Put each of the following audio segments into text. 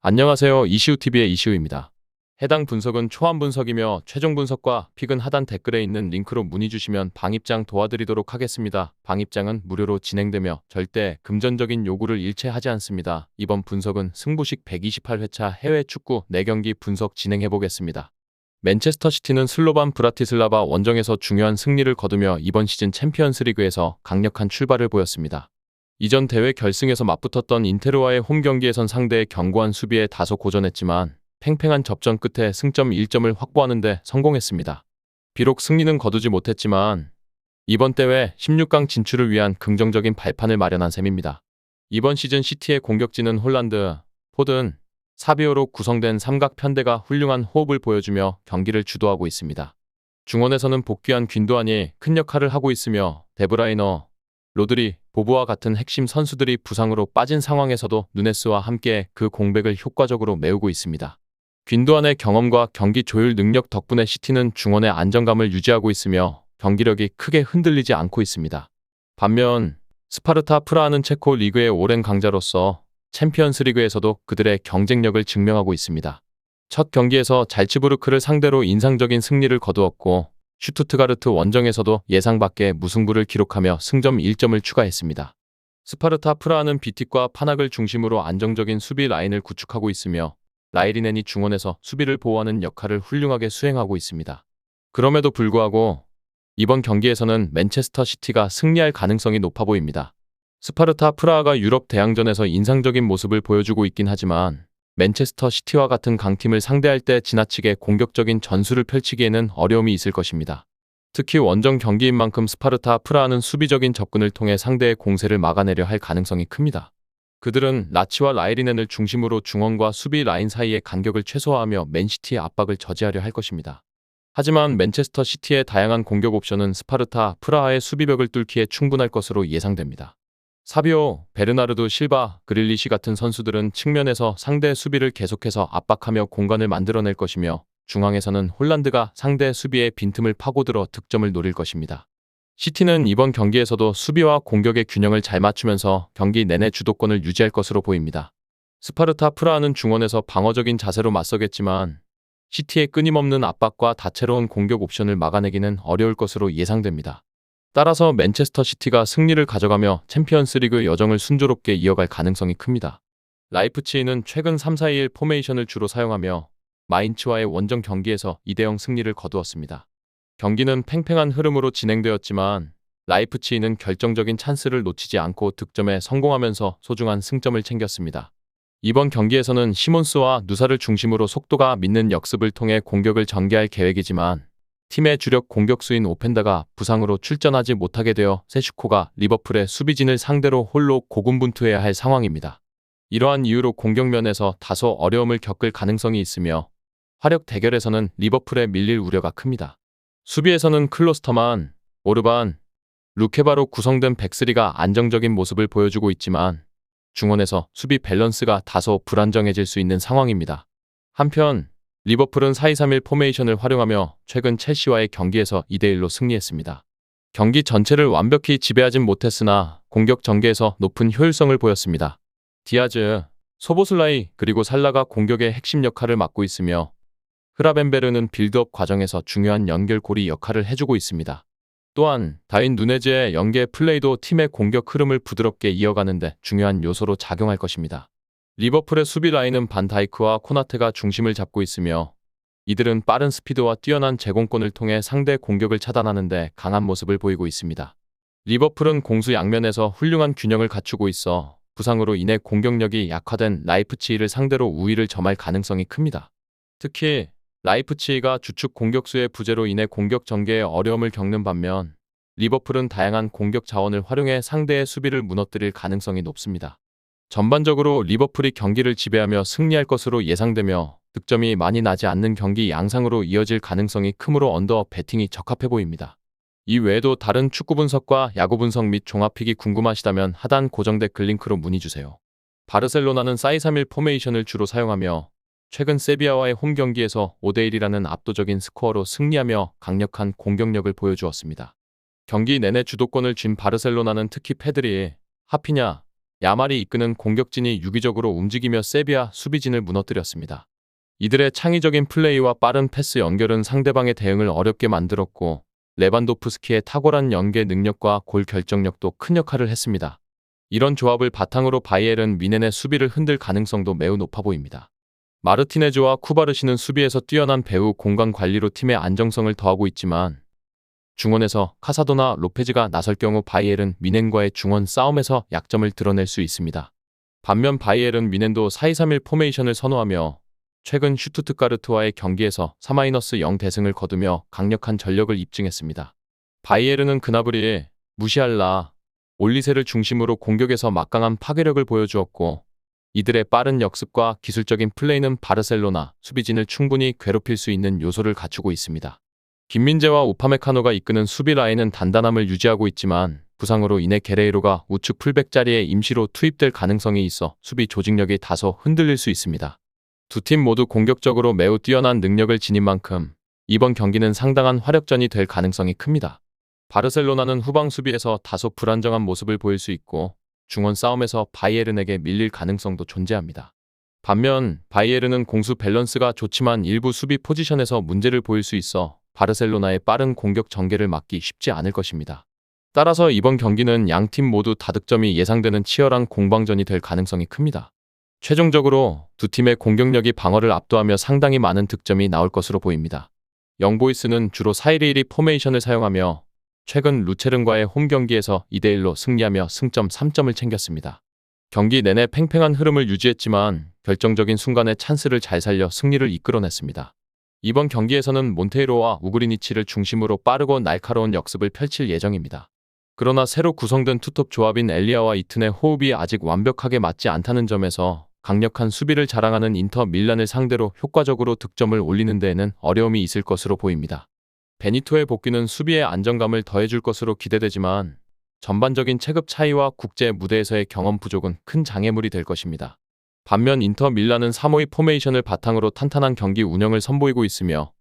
안녕하세요. 이시우TV의 이시우입니다. 해당 분석은 초안 분석이며 최종 분석과 픽은 하단 댓글에 있는 링크로 문의 주시면 방입장 도와드리도록 하겠습니다. 방입장은 무료로 진행되며 절대 금전적인 요구를 일체하지 않습니다. 이번 분석은 승부식 128회차 해외 축구 4경기 분석 진행해보겠습니다. 맨체스터 시티는 슬로반 브라티슬라바 원정에서 중요한 승리를 거두며 이번 시즌 챔피언스 리그에서 강력한 출발을 보였습니다. 이전 대회 결승에서 맞붙었던 인테르와의 홈 경기에선 상대의 견고한 수비에 다소 고전했지만 팽팽한 접전 끝에 승점 1점을 확보하는 데 성공했습니다. 비록 승리는 거두지 못했지만 이번 대회 16강 진출을 위한 긍정적인 발판을 마련한 셈입니다. 이번 시즌 시티의 공격진은 홀란드, 포든, 사비오로 구성된 삼각 편대가 훌륭한 호흡을 보여주며 경기를 주도하고 있습니다. 중원에서는 복귀한 귄도안이 큰 역할을 하고 있으며 데브라이너, 로드리, 보브와 같은 핵심 선수들이 부상으로 빠진 상황에서도 누네스와 함께 그 공백을 효과적으로 메우고 있습니다. 귄도안의 경험과 경기 조율 능력 덕분에 시티는 중원의 안정감을 유지하고 있으며 경기력이 크게 흔들리지 않고 있습니다. 반면 스파르타 프라하는 체코 리그의 오랜 강자로서 챔피언스 리그에서도 그들의 경쟁력을 증명하고 있습니다. 첫 경기에서 잘츠부르크를 상대로 인상적인 승리를 거두었고 슈투트가르트 원정에서도 예상 밖의 무승부를 기록하며 승점 1점을 추가했습니다. 스파르타 프라하는 비틱과 파낙을 중심으로 안정적인 수비 라인을 구축하고 있으며 라이리넨이 중원에서 수비를 보호하는 역할을 훌륭하게 수행하고 있습니다. 그럼에도 불구하고 이번 경기에서는 맨체스터 시티가 승리할 가능성이 높아 보입니다. 스파르타 프라하가 유럽 대항전에서 인상적인 모습을 보여주고 있긴 하지만 맨체스터 시티와 같은 강팀을 상대할 때 지나치게 공격적인 전술을 펼치기에는 어려움이 있을 것입니다. 특히 원정 경기인 만큼 스파르타 프라하는 수비적인 접근을 통해 상대의 공세를 막아내려 할 가능성이 큽니다. 그들은 라치와 라이리넨을 중심으로 중원과 수비 라인 사이의 간격을 최소화하며 맨시티의 압박을 저지하려 할 것입니다. 하지만 맨체스터 시티의 다양한 공격 옵션은 스파르타 프라하의 수비벽을 뚫기에 충분할 것으로 예상됩니다. 사비오, 베르나르도 실바, 그릴리시 같은 선수들은 측면에서 상대 수비를 계속해서 압박하며 공간을 만들어낼 것이며 중앙에서는 홀란드가 상대 수비의 빈틈을 파고들어 득점을 노릴 것입니다. 시티는 이번 경기에서도 수비와 공격의 균형을 잘 맞추면서 경기 내내 주도권을 유지할 것으로 보입니다. 스파르타 프라하는 중원에서 방어적인 자세로 맞서겠지만 시티의 끊임없는 압박과 다채로운 공격 옵션을 막아내기는 어려울 것으로 예상됩니다. 따라서 맨체스터 시티가 승리를 가져가며 챔피언스 리그 여정을 순조롭게 이어갈 가능성이 큽니다. 라이프치히는 최근 3-4-2-1 포메이션을 주로 사용하며 마인츠와의 원정 경기에서 2-0 승리를 거두었습니다. 경기는 팽팽한 흐름으로 진행되었지만 라이프치히는 결정적인 찬스를 놓치지 않고 득점에 성공하면서 소중한 승점을 챙겼습니다. 이번 경기에서는 시몬스와 누사를 중심으로 속도가 믿는 역습을 통해 공격을 전개할 계획이지만 팀의 주력 공격수인 오펜다가 부상으로 출전하지 못하게 되어 세슈코가 리버풀의 수비진을 상대로 홀로 고군분투해야 할 상황입니다. 이러한 이유로 공격면에서 다소 어려움을 겪을 가능성이 있으며 화력 대결에서는 리버풀에 밀릴 우려가 큽니다. 수비에서는 클로스터만, 오르반, 루케바로 구성된 백스리가 안정적인 모습을 보여주고 있지만 중원에서 수비 밸런스가 다소 불안정해질 수 있는 상황입니다. 한편 리버풀은 4-2-3-1 포메이션을 활용하며 최근 첼시와의 경기에서 2-1로 승리했습니다. 경기 전체를 완벽히 지배하진 못했으나 공격 전개에서 높은 효율성을 보였습니다. 디아즈, 소보슬라이 그리고 살라가 공격의 핵심 역할을 맡고 있으며 흐라벤베르는 빌드업 과정에서 중요한 연결고리 역할을 해주고 있습니다. 또한 다윈 누네즈의 연계 플레이도 팀의 공격 흐름을 부드럽게 이어가는 데 중요한 요소로 작용할 것입니다. 리버풀의 수비 라인은 반 다이크와 코나테가 중심을 잡고 있으며 이들은 빠른 스피드와 뛰어난 제공권을 통해 상대 공격을 차단하는 데 강한 모습을 보이고 있습니다. 리버풀은 공수 양면에서 훌륭한 균형을 갖추고 있어 부상으로 인해 공격력이 약화된 라이프치히를 상대로 우위를 점할 가능성이 큽니다. 특히 라이프치히가 주축 공격수의 부재로 인해 공격 전개에 어려움을 겪는 반면 리버풀은 다양한 공격 자원을 활용해 상대의 수비를 무너뜨릴 가능성이 높습니다. 전반적으로 리버풀이 경기를 지배하며 승리할 것으로 예상되며 득점이 많이 나지 않는 경기 양상으로 이어질 가능성이 크므로 언더 배팅이 적합해 보입니다. 이 외에도 다른 축구 분석과 야구 분석 및 종합픽이 궁금하시다면 하단 고정 댓글 링크로 문의주세요. 바르셀로나는 4-2-3-1 포메이션을 주로 사용하며 최근 세비야와의 홈 경기에서 5-1이라는 압도적인 스코어로 승리하며 강력한 공격력을 보여주었습니다. 경기 내내 주도권을 쥔 바르셀로나는 특히 페드리, 하피냐, 야말이 이끄는 공격진이 유기적으로 움직이며 세비야 수비진을 무너뜨렸습니다. 이들의 창의적인 플레이와 빠른 패스 연결은 상대방의 대응을 어렵게 만들었고 레반도프스키의 탁월한 연계 능력과 골 결정력도 큰 역할을 했습니다. 이런 조합을 바탕으로 바이에른 뮌헨의 수비를 흔들 가능성도 매우 높아 보입니다. 마르티네즈와 쿠바르시는 수비에서 뛰어난 배후 공간 관리로 팀의 안정성을 더하고 있지만 중원에서 카사도나 로페즈가 나설 경우 바이에른 뮌헨과의 중원 싸움에서 약점을 드러낼 수 있습니다. 반면 바이에른 뮌헨도 4-2-3-1 포메이션을 선호하며 최근 슈투트가르트와의 경기에서 3-0 대승을 거두며 강력한 전력을 입증했습니다. 바이에른은 그나브리에 무시할라 올리세를 중심으로 공격에서 막강한 파괴력을 보여주었고 이들의 빠른 역습과 기술적인 플레이는 바르셀로나 수비진을 충분히 괴롭힐 수 있는 요소를 갖추고 있습니다. 김민재와 우파메카노가 이끄는 수비 라인은 단단함을 유지하고 있지만 부상으로 인해 게레이로가 우측 풀백 자리에 임시로 투입될 가능성이 있어 수비 조직력이 다소 흔들릴 수 있습니다. 두 팀 모두 공격적으로 매우 뛰어난 능력을 지닌 만큼 이번 경기는 상당한 화력전이 될 가능성이 큽니다. 바르셀로나는 후방 수비에서 다소 불안정한 모습을 보일 수 있고 중원 싸움에서 바이에른에게 밀릴 가능성도 존재합니다. 반면 바이에른은 공수 밸런스가 좋지만 일부 수비 포지션에서 문제를 보일 수 있어 바르셀로나의 빠른 공격 전개를 막기 쉽지 않을 것입니다. 따라서 이번 경기는 양팀 모두 다득점이 예상되는 치열한 공방전이 될 가능성이 큽니다. 최종적으로 두 팀의 공격력이 방어를 압도하며 상당히 많은 득점이 나올 것으로 보입니다. 영보이스는 주로 4-1-1-2 포메이션을 사용하며 최근 루체른과의 홈 경기에서 2-1로 승리하며 승점 3점을 챙겼습니다. 경기 내내 팽팽한 흐름을 유지했지만 결정적인 순간에 찬스를 잘 살려 승리를 이끌어냈습니다. 이번 경기에서는 몬테이로와 우그리니치를 중심으로 빠르고 날카로운 역습을 펼칠 예정입니다. 그러나 새로 구성된 투톱 조합인 엘리아와 이튼의 호흡이 아직 완벽하게 맞지 않다는 점에서 강력한 수비를 자랑하는 인터 밀란을 상대로 효과적으로 득점을 올리는 데에는 어려움이 있을 것으로 보입니다. 베니토의 복귀는 수비의 안정감을 더해줄 것으로 기대되지만 전반적인 체급 차이와 국제 무대에서의 경험 부족은 큰 장애물이 될 것입니다. 반면 인터 밀란은 3-5-2 포메이션을 바탕으로 탄탄한 경기 운영을 선보이고 있으며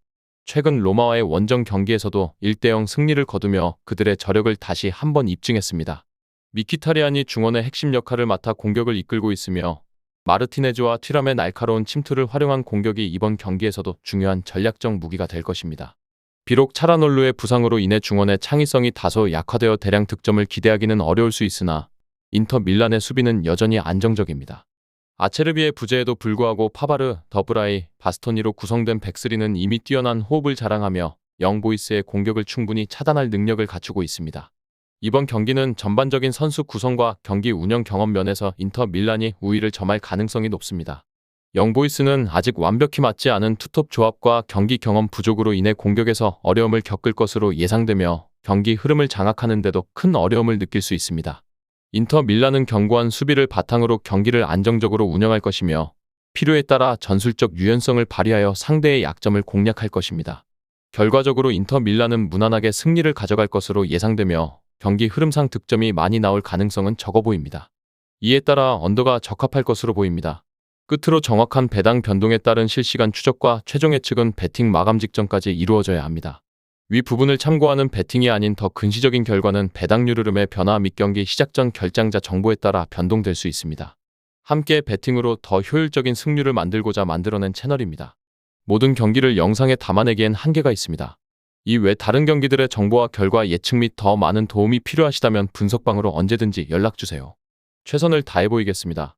최근 로마와의 원정 경기에서도 1-0 승리를 거두며 그들의 저력을 다시 한번 입증했습니다. 미키타리안이 중원의 핵심 역할을 맡아 공격을 이끌고 있으며 마르티네즈와 튀람의 날카로운 침투를 활용한 공격이 이번 경기에서도 중요한 전략적 무기가 될 것입니다. 비록 차라놀루의 부상으로 인해 중원의 창의성이 다소 약화되어 대량 득점을 기대하기는 어려울 수 있으나 인터 밀란의 수비는 여전히 안정적입니다. 아체르비의 부재에도 불구하고 파바르, 더브라이, 바스토니로 구성된 백스리는 이미 뛰어난 호흡을 자랑하며 영보이스의 공격을 충분히 차단할 능력을 갖추고 있습니다. 이번 경기는 전반적인 선수 구성과 경기 운영 경험 면에서 인터 밀란이 우위를 점할 가능성이 높습니다. 영보이스는 아직 완벽히 맞지 않은 투톱 조합과 경기 경험 부족으로 인해 공격에서 어려움을 겪을 것으로 예상되며 경기 흐름을 장악하는 데도 큰 어려움을 느낄 수 있습니다. 인터 밀란은 견고한 수비를 바탕으로 경기를 안정적으로 운영할 것이며 필요에 따라 전술적 유연성을 발휘하여 상대의 약점을 공략할 것입니다. 결과적으로 인터 밀란은 무난하게 승리를 가져갈 것으로 예상되며 경기 흐름상 득점이 많이 나올 가능성은 적어 보입니다. 이에 따라 언더가 적합할 것으로 보입니다. 끝으로 정확한 배당 변동에 따른 실시간 추적과 최종 예측은 배팅 마감 직전까지 이루어져야 합니다. 위 부분을 참고하는 배팅이 아닌 더 근시적인 결과는 배당률 흐름의 변화 및 경기 시작 전 결장자 정보에 따라 변동될 수 있습니다. 함께 배팅으로 더 효율적인 승률을 만들고자 만들어낸 채널입니다. 모든 경기를 영상에 담아내기엔 한계가 있습니다. 이외 다른 경기들의 정보와 결과 예측 및 더 많은 도움이 필요하시다면 분석방으로 언제든지 연락주세요. 최선을 다해 보이겠습니다.